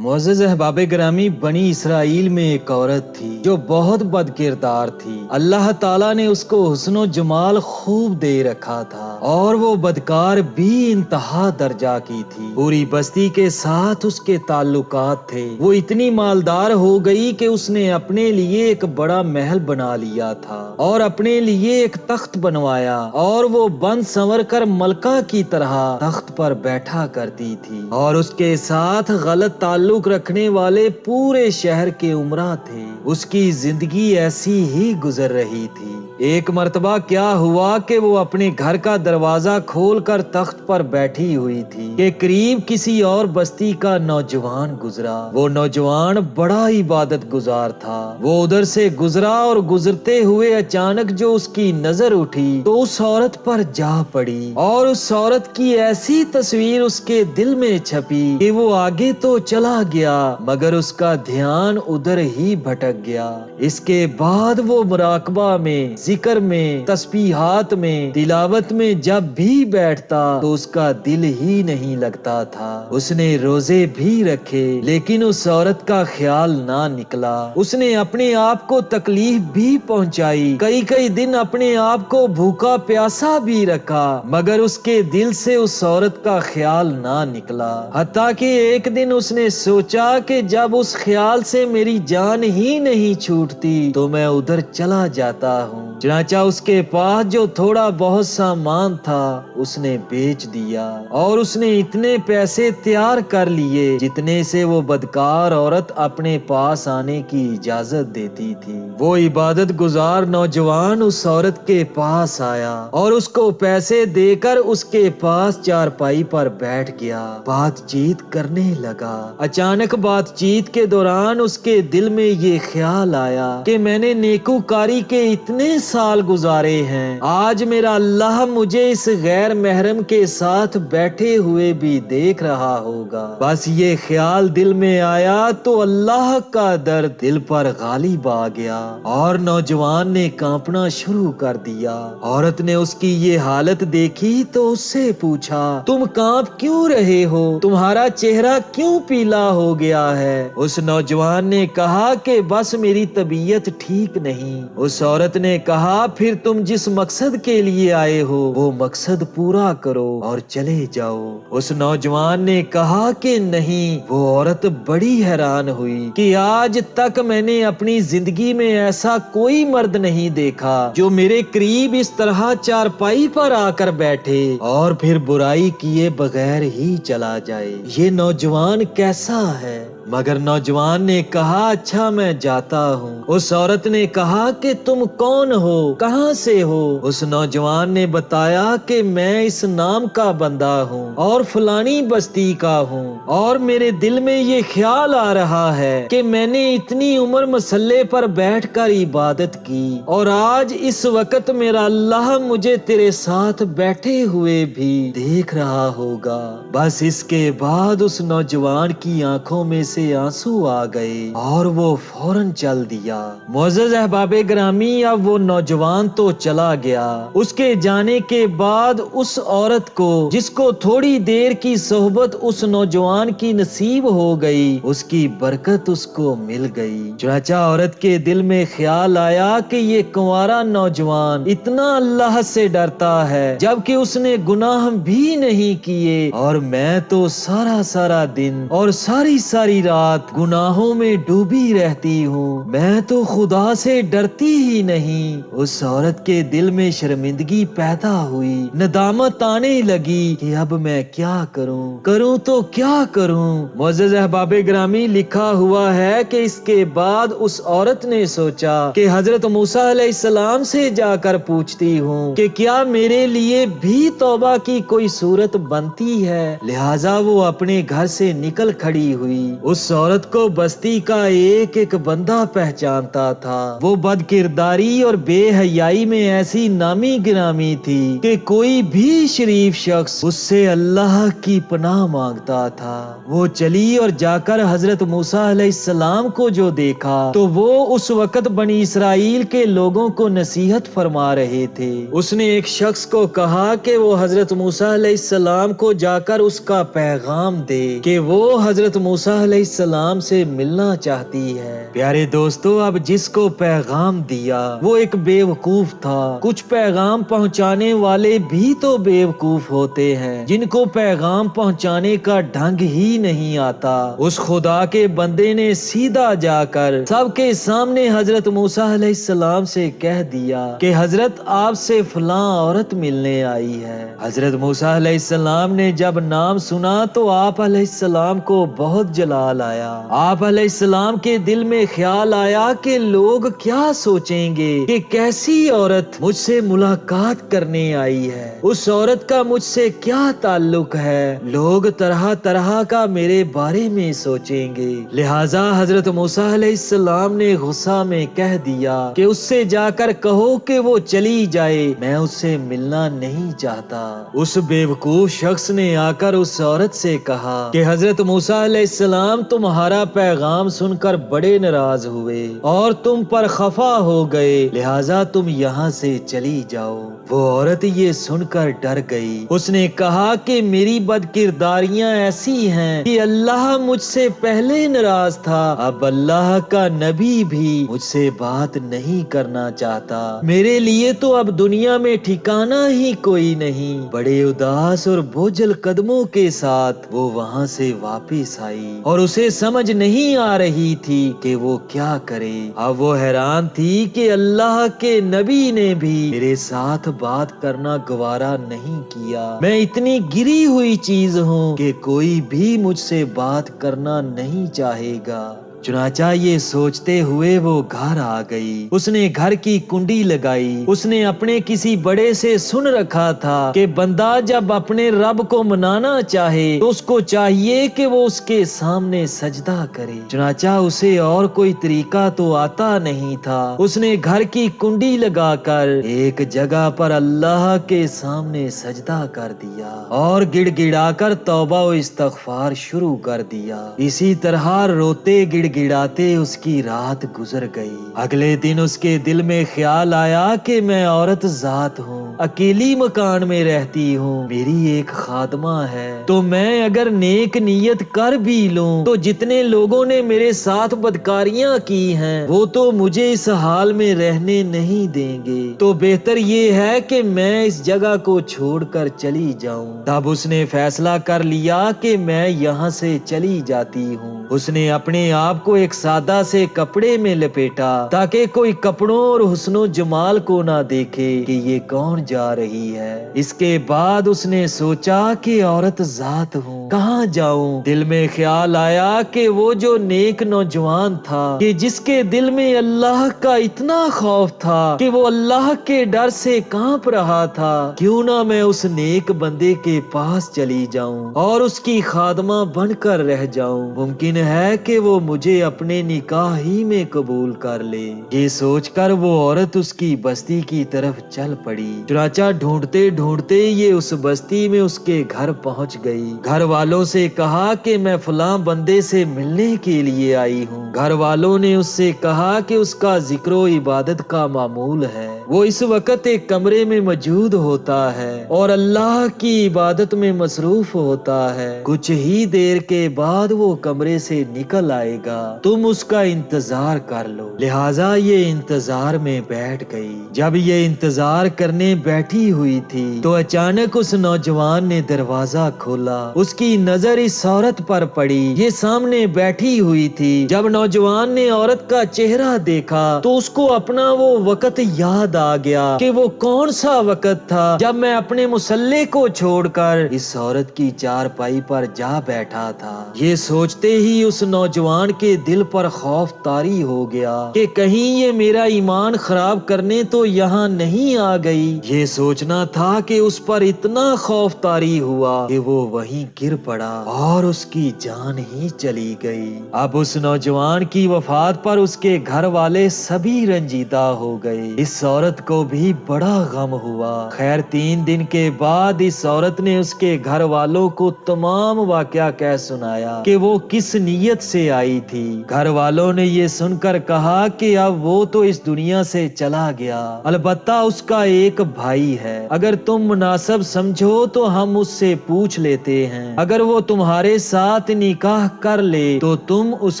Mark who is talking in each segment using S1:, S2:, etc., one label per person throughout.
S1: मुअज़्ज़ज़ अहबाब ग्रामी, बनी इसराइल में एक औरत थी जो बहुत बद किरदार थी। अल्लाह ताला ने उसको हुस्नो जमाल खूब दे रखा था और वो बदकार भी इंतहा दर्जा की थी। पूरी बस्ती के साथ उसके ताल्लुकात थे। वो इतनी मालदार हो गई कि उसने अपने लिए एक बड़ा महल बना लिया था और अपने लिए एक तख्त बनवाया और वो बंद संवर कर मलका की तरह तख्त पर बैठा करती थी और उसके साथ गलत ताल्लुक रखने वाले पूरे शहर के उमरा थे। उसकी जिंदगी ऐसी ही गुजर रही थी। एक मर्तबा क्या हुआ कि वो अपने घर का दरवाजा खोलकर तख्त पर बैठी हुई थी कि करीब किसी और बस्ती का नौजवान गुजरा। वो नौजवान बड़ा इबादत गुजार था। वो उधर से गुजरा और गुजरते हुए अचानक जो उसकी नजर उठी तो उस औरत पर जा पड़ी और उस औरत की ऐसी तस्वीर उसके दिल में छपी कि वो आगे तो चला गया मगर उसका ध्यान उधर ही भटक गया। इसके बाद वो मुराकबा में, जिक्र में, तस्बीहात में, तिलावत में जब भी बैठता तो उसका दिल ही नहीं लगता था। उसने रोजे भी रखे लेकिन उस औरत का ख्याल ना निकला। उसने अपने आप को तकलीफ भी पहुंचाई, कई कई दिन अपने आप को भूखा प्यासा भी रखा मगर उसके दिल से उस औरत का ख्याल ना निकला। हत्ता कि एक दिन उसने सोचा कि जब उस ख्याल से मेरी जान ही नहीं छूटती तो मैं उधर चला जाता हूँ। चनाचा उसके पास जो थोड़ा बहुत सामान था उसने बेच दिया और उसने इतने पैसे तैयार कर लिए जितने से वो बदकार औरत अपने पास आने की इजाजत देती थी। वो इबादत गुजार नौजवान उस औरत के पास आया और उसको पैसे देकर उसके पास चारपाई पर बैठ गया। बातचीत करने लगा। अचानक बातचीत के दौरान उसके दिल में ये ख्याल आया कि मैंने नेकूकारी के इतने साल गुजारे हैं, आज मेरा अल्लाह मुझे इस गैर महरम के साथ बैठे हुए भी देख रहा होगा। बस ये ख्याल दिल में आया तो अल्लाह का दर्द दिल पर गालिब आ गया और नौजवान ने कांपना शुरू कर दिया। औरत ने उसकी ये हालत देखी तो उससे पूछा, तुम कांप क्यों रहे हो? तुम्हारा चेहरा क्यों पीला हो गया है? उस नौजवान ने कहा कि बस मेरी तबीयत ठीक नहीं। उस औरत ने कहा, फिर तुम जिस मकसद के लिए आए हो वो मकसद पूरा करो और चले जाओ। उस नौजवान ने कहा कि नहीं। वो औरत बड़ी हैरान हुई कि आज तक मैंने अपनी जिंदगी में ऐसा कोई मर्द नहीं देखा जो मेरे करीब इस तरह चारपाई पर आकर बैठे और फिर बुराई किए बगैर ही चला जाए। ये नौजवान कैसा है? मगर नौजवान ने कहा, अच्छा मैं जाता हूँ। उस औरत ने कहा कि तुम कौन हो, कहाँ से हो? उस नौजवान ने बताया कि मैं इस नाम का बंदा हूँ और फलानी बस्ती का हूँ और मेरे दिल में ये ख्याल आ रहा है कि मैंने इतनी उम्र मसल्ले पर बैठकर इबादत की और आज इस वक्त मेरा अल्लाह मुझे तेरे साथ बैठे हुए भी देख रहा होगा। बस इसके बाद उस नौजवान की आंखों में से आंसू आ गए और वो फौरन चल दिया। मुअज़्ज़ज़ अहबाबे ग्रामी, अब वो नौजवान तो चला गया। उसके जाने के बाद उस औरत को, जिसको थोड़ी देर की सोहबत उस नौजवान की नसीब हो गई, उसकी बरकत उसको मिल गई। चनाचा औरत के दिल में ख्याल आया कि ये कुंवारा नौजवान इतना अल्लाह से डरता है जबकि उसने गुनाह भी नहीं किए और मैं तो सारा सारा दिन और सारी सारी रात गुनाहों में डूबी रहती हूँ। मैं तो खुदा से डरती ही नहीं। उस औरत के दिल में शर्मिंदगी पैदा हुई, नदामत आने लगी कि अब मैं क्या करूं तो क्या करूं। मुअज़्ज़ज़ अहबाबे ग्रामी, लिखा हुआ है कि इसके बाद उस औरत ने सोचा कि हजरत मूसा अलैहिस्सलाम से जाकर पूछती हूँ कि क्या मेरे लिए भी तौबा की कोई सूरत बनती है। लिहाजा वो अपने घर से निकल खड़ी हुई। उस औरत को बस्ती का एक एक बंदा पहचानता था। वो बदकिरदारी और बे हयाई में ऐसी नामी गिरामी थी कि कोई भी शरीफ शख्स उससे अल्लाह की पनाह मांगता था। वो चली और जाकर हजरत मूसा अलैहिस्सलाम को जो देखा तो वो उस वक्त बनी इसराइल के लोगों को नसीहत फरमा रहे थे। उसने एक शख्स को कहा कि वो हजरत मूसा अलैहिस्सलाम को जाकर उसका पैगाम दे कि वो हजरत मूसा अलैहिस्सलाम से मिलना चाहती है। प्यारे दोस्तों, अब जिसको पैगाम दिया वो एक बेवकूफ था। कुछ पैगाम पहुंचाने वाले भी तो बेवकूफ होते हैं जिनको पैगाम पहुंचाने का ढंग ही नहीं आता। उस खुदा के बंदे ने सीधा जाकर सबके सामने हजरत मूसा अलैहिस्सलाम से कह दिया कि हजरत आपसे फलां औरत मिलने आई है। हजरत मूसा अलैहिस्सलाम ने जब नाम सुना तो आप अलैहिस्सलाम को बहुत जलाल आया। आप अलैहिस्सलाम के दिल में ख्याल आया कि लोग क्या सोचेंगे कि कैसी औरत मुझसे मुलाकात करने आई है, उस औरत का मुझसे क्या ताल्लुक है, लोग तरह तरह का मेरे बारे में सोचेंगे। लिहाजा हजरत मूसा अलैहिस्सलाम ने गुस्सा में कह दिया कि उससे जाकर कहो कि वो चली जाए, मैं उससे मिलना नहीं चाहता। उस बेवकूफ शख्स ने आकर उस औरत से कहा कि हजरत मूसा अलैहिस्सलाम तुम्हारा पैगाम सुनकर बड़े नाराज हुए और तुम पर खफा हो गए, लिहाजा तुम यहाँ से चली जाओ। वो औरत ये सुनकर डर गई। उसने कहा कि मेरी बदकिरदारियां ऐसी हैं कि अल्लाह मुझसे पहले नाराज था, अब अल्लाह का नबी भी मुझसे बात नहीं करना चाहता। मेरे लिए तो अब दुनिया में ठिकाना ही कोई नहीं। बड़े उदास और बोझल कदमों के साथ वो वहाँ से वापस आई और उसे समझ नहीं आ रही थी कि वो क्या करे। अब वो हैरान थी कि अल्लाह के नबी ने भी मेरे साथ बात करना गवारा नहीं किया। मैं इतनी गिरी हुई चीज हूँ कि कोई भी मुझसे बात करना नहीं चाहेगा। चुनाचा ये सोचते हुए वो घर आ गई। उसने घर की कुंडी लगाई। उसने अपने किसी बड़े से सुन रखा था कि बंदा जब अपने रब को मनाना चाहे तो उसको चाहिए कि वो उसके सामने सजदा करे। चुनाचा उसे और कोई तरीका तो आता नहीं था। उसने घर की कुंडी लगाकर एक जगह पर अल्लाह के सामने सजदा कर दिया और गिड़गिड़ाकर तौबा व इस्तगफार शुरू कर दिया। इसी तरह रोते गिड़ाते उसकी रात गुजर गई। अगले दिन उसके दिल में ख्याल आया कि मैं औरत जात हूँ, अकेली मकान में रहती हूँ, मेरी एक खादमा है, तो मैं अगर नेक नियत कर भी लूं तो जितने लोगों ने मेरे साथ बदकारियां की हैं वो तो मुझे इस हाल में रहने नहीं देंगे, तो बेहतर ये है कि मैं इस जगह को छोड़कर चली जाऊं। तब उसने फैसला कर लिया कि मैं यहाँ से चली जाती हूँ। उसने अपने आप को एक सादा से कपड़े में लपेटा ताकि कोई कपड़ों और हुस्नो जमाल को ना देखे कि ये कौन जा रही है। इसके बाद उसने सोचा कि औरत जात हूँ, कहाँ जाऊं। दिल में ख्याल आया कि वो जो नेक नौजवान था कि जिसके दिल में अल्लाह का इतना खौफ था कि वो अल्लाह के डर से कांप रहा था, क्यों ना मैं उस नेक बंदे के पास चली जाऊं और उसकी खादमा बनकर रह जाऊं। मुमकिन है कि वो मुझे अपने निकाह ही में कबूल कर ले। ये सोचकर वो औरत उसकी बस्ती की तरफ चल पड़ी। चुनाचा ढूंढते ढूंढते ये उस बस्ती में उसके घर पहुंच गई। घर वालों से कहा कि मैं फलां बंदे से मिलने के लिए आई हूँ। घर वालों ने उससे कहा कि उसका जिक्र इबादत का मामूल है, वो इस वक्त एक कमरे में मौजूद होता है और अल्लाह की इबादत में मसरूफ होता है। कुछ ही देर के बाद वो कमरे से निकल आएगा, तुम उसका इंतजार कर लो। लिहाजा ये इंतजार में बैठ गई। जब ये इंतजार करने बैठी हुई थी तो अचानक उस नौजवान ने दरवाजा खोला। उसकी नजर इस औरत पर पड़ी, ये सामने बैठी हुई थी। जब नौजवान ने औरत का चेहरा देखा तो उसको अपना वो वक्त याद آ گیا کہ وہ کون سا وقت تھا جب میں اپنے مسلح کو چھوڑ کر اس عورت کی چارپائی پر جا بیٹھا تھا۔ یہ سوچتے ہی اس نوجوان کے دل پر خوف طاری ہو گیا کہ کہیں یہ میرا ایمان خراب کرنے تو یہاں نہیں آ گئی۔ یہ سوچنا تھا کہ اس پر اتنا خوف طاری ہوا کہ وہ وہیں گر پڑا اور اس کی جان ہی چلی گئی۔ اب اس نوجوان کی وفات پر اس کے گھر والے سبھی رنجیدہ ہو گئے۔ اس عورت کو بھی بڑا غم ہوا۔ خیر 3 دن کے بعد اس عورت نے اس کے گھر والوں کو تمام واقعہ کہہ سنایا کہ وہ کس نیت سے آئی تھی۔ گھر والوں نے یہ سن کر کہا کہ اب وہ تو اس دنیا سے چلا گیا، البتہ اس کا ایک بھائی ہے، اگر تم مناسب سمجھو تو ہم اس سے پوچھ لیتے ہیں، اگر وہ تمہارے ساتھ نکاح کر لے تو تم اس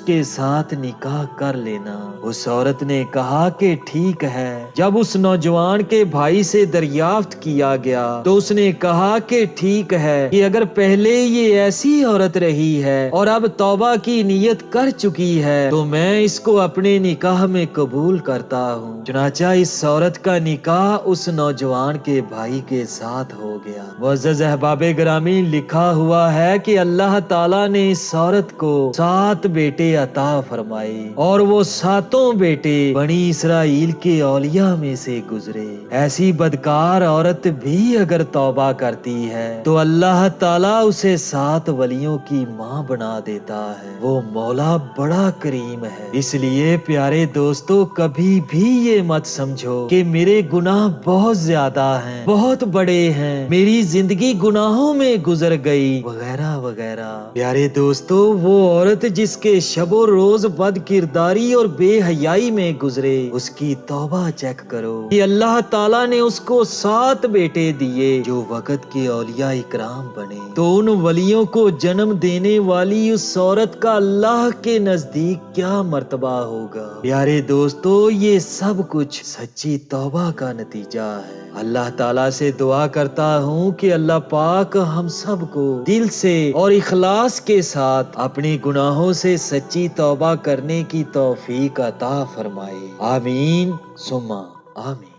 S1: کے ساتھ نکاح کر لینا۔ اس عورت نے کہا کہ ٹھیک ہے۔ جب اس نوجوان کے بھائی سے دریافت کیا گیا تو اس نے کہا کہ ٹھیک ہے کہ اگر پہلے یہ ایسی عورت رہی ہے اور اب توبہ کی نیت کر چکی ہے تو میں اس کو اپنے نکاح میں قبول کرتا ہوں۔ چنانچہ اس عورت کا نکاح اس نوجوان کے بھائی کے ساتھ ہو گیا۔ معزز احباب گرامی، لکھا ہوا ہے کہ اللہ تعالیٰ نے اس عورت کو 7 بیٹے عطا فرمائے اور وہ 7 بیٹے بنی اسرائیل کے اولیاء میں سے گزرے۔ ایسی بدکار عورت بھی اگر توبہ کرتی ہے تو اللہ تعالیٰ اسے 7 ولیوں کی ماں بنا دیتا ہے۔ وہ مولا بڑا کریم ہے۔ اس لیے پیارے دوستو، کبھی بھی یہ مت سمجھو کہ میرے گناہ بہت زیادہ ہیں، بہت بڑے ہیں، میری زندگی گناہوں میں گزر گئی وغیرہ وغیرہ۔ پیارے دوستو، وہ عورت جس کے شب و روز بد کرداری اور بے حیائی میں گزرے، اس کی توبہ چیک کرو کہ اللہ تعالیٰ نے اس کو 7 بیٹے دیے جو وقت کے اولیاء اکرام بنے، تو ان ولیوں کو جنم دینے والی اس عورت کا اللہ کے نزدیک کیا مرتبہ ہوگا۔ پیارے دوستو، یہ سب کچھ سچی توبہ کا نتیجہ ہے۔ اللہ تعالیٰ سے دعا کرتا ہوں کہ اللہ پاک ہم سب کو دل سے اور اخلاص کے ساتھ اپنے گناہوں سے سچی توبہ کرنے کی توفیق عطا فرمائے۔ آمین ثم آمین۔